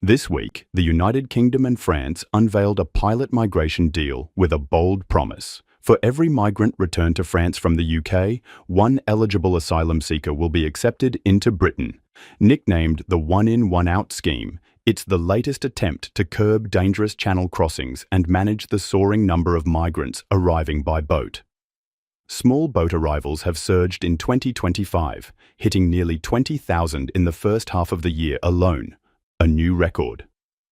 This week, the United Kingdom and France unveiled a pilot migration deal with a bold promise. For every migrant returned to France from the UK, one eligible asylum seeker will be accepted into Britain. Nicknamed the one-in, one-out scheme, it's the latest attempt to curb dangerous channel crossings and manage the soaring number of migrants arriving by boat. Small boat arrivals have surged in 2025, hitting nearly 20,000 in the first half of the year alone. A new record.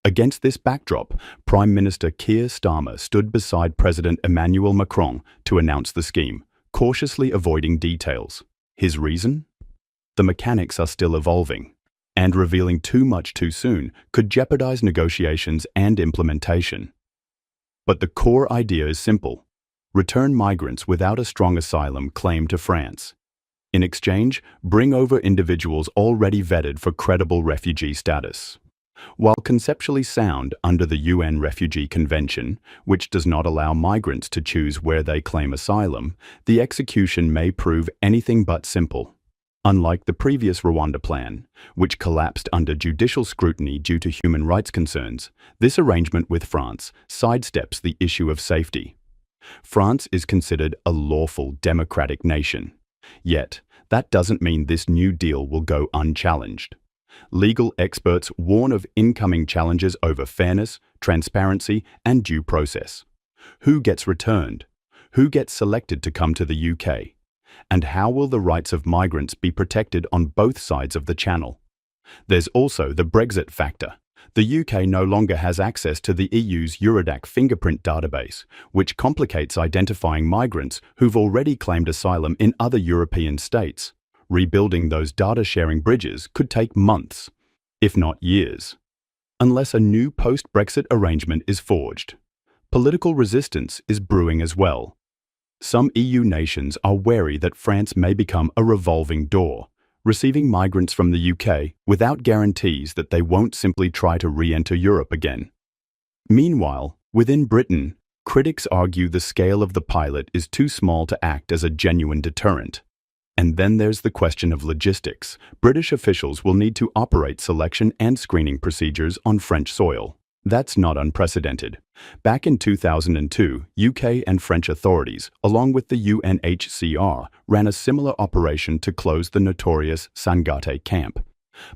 Against this backdrop, Prime Minister Keir Starmer stood beside President Emmanuel Macron to announce the scheme, cautiously avoiding details. His reason? The mechanics are still evolving, and revealing too much too soon could jeopardize negotiations and implementation. But the core idea is simple: return migrants without a strong asylum claim to France. In exchange, bring over individuals already vetted for credible refugee status. While conceptually sound under the UN Refugee Convention, which does not allow migrants to choose where they claim asylum, the execution may prove anything but simple. Unlike the previous Rwanda plan, which collapsed under judicial scrutiny due to human rights concerns, this arrangement with France sidesteps the issue of safety. France is considered a lawful, democratic nation. Yet, that doesn't mean this new deal will go unchallenged. Legal experts warn of incoming challenges over fairness, transparency, and due process. Who gets returned? Who gets selected to come to the UK? And how will the rights of migrants be protected on both sides of the channel? There's also the Brexit factor. The UK no longer has access to the EU's Eurodac fingerprint database, which complicates identifying migrants who've already claimed asylum in other European states. Rebuilding those data-sharing bridges could take months, if not years, unless a new post-Brexit arrangement is forged. Political resistance is brewing as well. Some EU nations are wary that France may become a revolving door, receiving migrants from the UK without guarantees that they won't simply try to re-enter Europe again. Meanwhile, within Britain, critics argue the scale of the pilot is too small to act as a genuine deterrent. And then there's the question of logistics. British officials will need to operate selection and screening procedures on French soil. That's not unprecedented. Back in 2002, UK and French authorities, along with the UNHCR, ran a similar operation to close the notorious Sangate camp.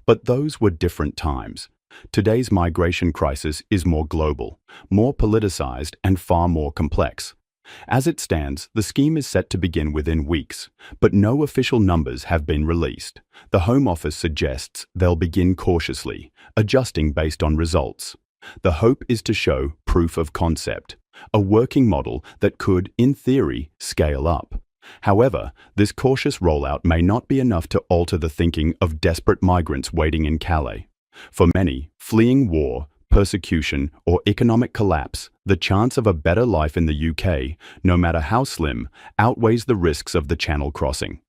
But those were different times. Today's migration crisis is more global, more politicized, and far more complex. As it stands, the scheme is set to begin within weeks, but no official numbers have been released. The Home Office suggests they'll begin cautiously, adjusting based on results. The hope is to show proof of concept, a working model that could, in theory, scale up. However, this cautious rollout may not be enough to alter the thinking of desperate migrants waiting in Calais. For many, fleeing war, persecution, or economic collapse, the chance of a better life in the UK, no matter how slim, outweighs the risks of the channel crossing.